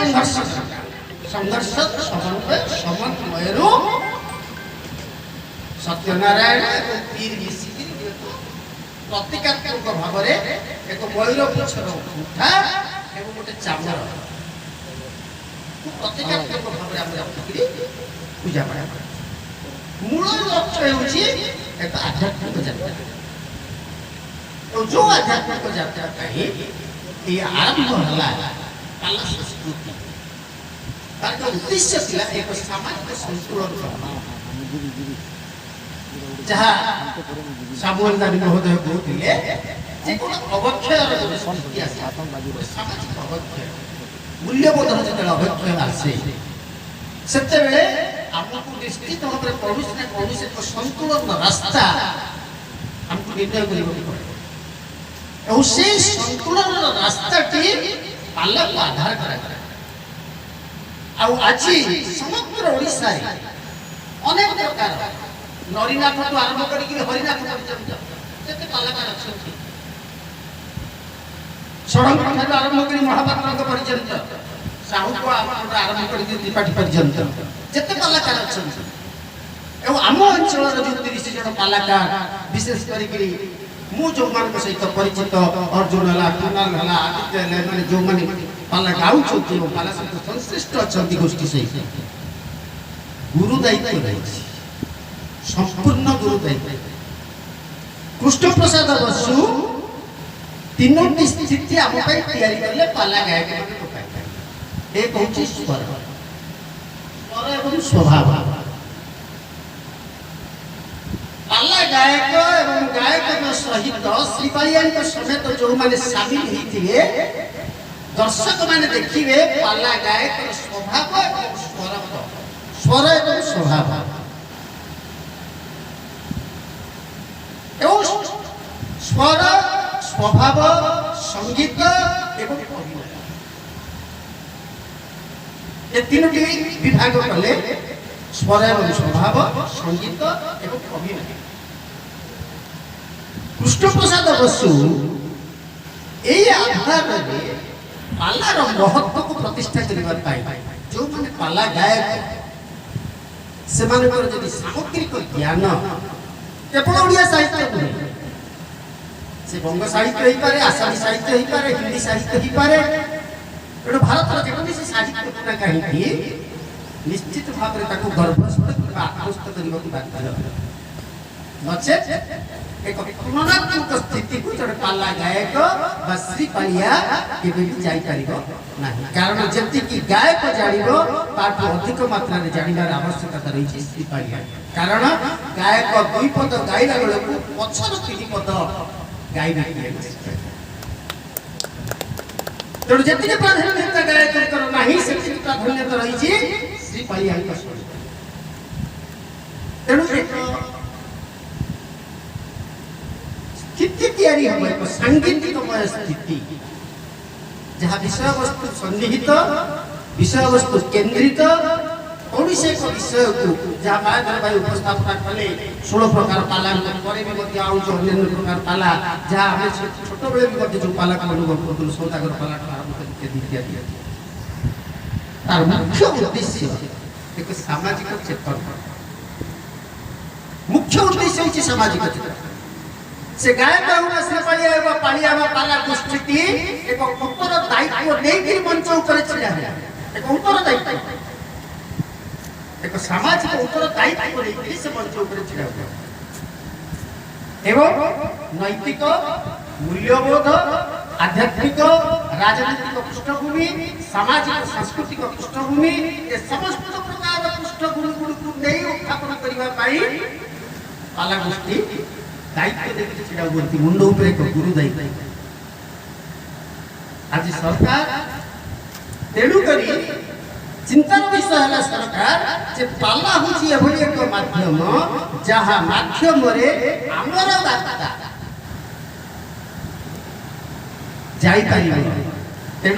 संघर्ष संघर्ष समन्वय समन्वय सत्यनारायण और पीर मिसिकी प्रतीकात्मक भाव में एक मयूर पुछर उठा एवं गोटे चामर प्रतीकात्मक भाव में पूजा पाठ मूल लक्ष्य होची एक आध्यात्मिक यात्रा और जो आध्यात्मिक यात्रा कहीं ये आरंभ होला पाला संस्कृति तार उद्देश्य थिला एक सामाजिक संतुलन जहाँ सामुएल दानी महोदय कहते जे कोन अवक्षय संस्कृति आसे सामाजिक अवक्षय मूल्यबोध जते अवक्षय आसे सेते बेले हमको निश्चित भाव में कौन ना कौन से संतुलन रास्ता हमको निर्णय करने पड़े और से संतुलन रास्ता टी पाला को आधार करा आज समग्र ओडिशा अनेक प्रकार नरीनाथ तो आरंभ करके हरिनाथ पर्यंत जते कलाकार अछंती सड़क आरंभ कर महापात्र पर्यंत साहू को आरंभ करके त्रिपाठी पर्यंत जते कलाकार अछंती एवं आम अंचल जो 30 जन कलाकार विशेष करके मु जो मान सहित परिचित अर्जुन हला कुणाल हला आदित्य हला माने जो माने पाला गाउ छथि ओ पाला सहित संश्लिष्ट अछंती गोष्ठी सहित गुरु दायित्व रही संपूर्ण गुरु दायित्व कृष्ण प्रसाद बसु तीनोटी स्थिति आम पई तयारी करले पाला गायक माने पकाय एक होची स्वर स्वर एवं स्वभाव पाला गायक एवं गायक सहित श्रीपालियान समेत जो माने शामिल होइथिले दर्शक माने देखिबे पाला गायक स्वभाव एवं स्वर एवं स्वभाव एवं स्वर स्वभाव संगीत एवं अभिनय ये तीनोटी विभाग कले स्वर एवं स्वभाव संगीत एवं अभिनय कृष्ण प्रसाद बसु यही आधार में पालार महत्व को प्रतिष्ठा करने जो मैंने पाला गायक से सामग्रिक ज्ञान केवल ओडिया साहित्य नुहे से बंग साहित्य हो पारे आसामी साहित्य हो पारे हिंदी साहित्य हो पारे एटू भारत जेकोसी साहित्य ना कहीं निश्चित भाव में गर्भस्थ आकृष्ट करने बाध्य नचे एक तुलनात्मक स्थिति को जो पाला गायक बा श्रीपालिया केबे भी जाई परिबो नाही कारण जति कि गायक जानिबो ताठू अधिक मात्रा रे जानिबार आवश्यकता रही छै श्रीपालिया कारण गायक दुई पद गाइला बेले को पछर तीन पद गाइबे तो जति के प्राधान्यता गायक कर नाही सेति प्राधान्यता रही छै श्रीपालिया का तेणु स्थिति तैयारी हम एक सांगीतिकमय स्थिति जहाँ विषय वस्तु सन्निहित विषय वस्तु केंद्रित कौन से एक विषय को जहाँ मायाधर भाई उपस्थापना कले 16 प्रकार पाला पर भी अन्य प्रकार पाला जहाँ हमें छोट बेले भी जो पाला का अनुभव करते सौदागर पाला आरंभ करके तार मुख्य उद्देश्य एक सामाजिक चेतन मुख्य उद्देश्य होची सामाजिक चेतन से गायक श्रीपालिया एवं पालिया पाला गोष्ठी एक उत्तर दायित्व नहीं मंच ऊपर छिड़ा है एक उत्तर दायित्व एक सामाजिक उत्तर दायित्व नहीं से मंच ऊपर छिड़ा है एवं नैतिक मूल्यबोध आध्यात्मिक राजनीतिक पृष्ठभूमि सामाजिक सांस्कृतिक पृष्ठभूमि ये समस्त प्रकार पृष्ठभूमि गुड़ नहीं उत्थापन करने पाला गोष्ठी दायित्व देखते छिड़ा बोलती मुंड ऊपर एक गुरु दायित्व आज सरकार तेणु करी चिंतार विषय है सरकार जे पाला होची एभली एक माध्यम जहाँ माध्यम रे आमर बार्ता जाई पारिबो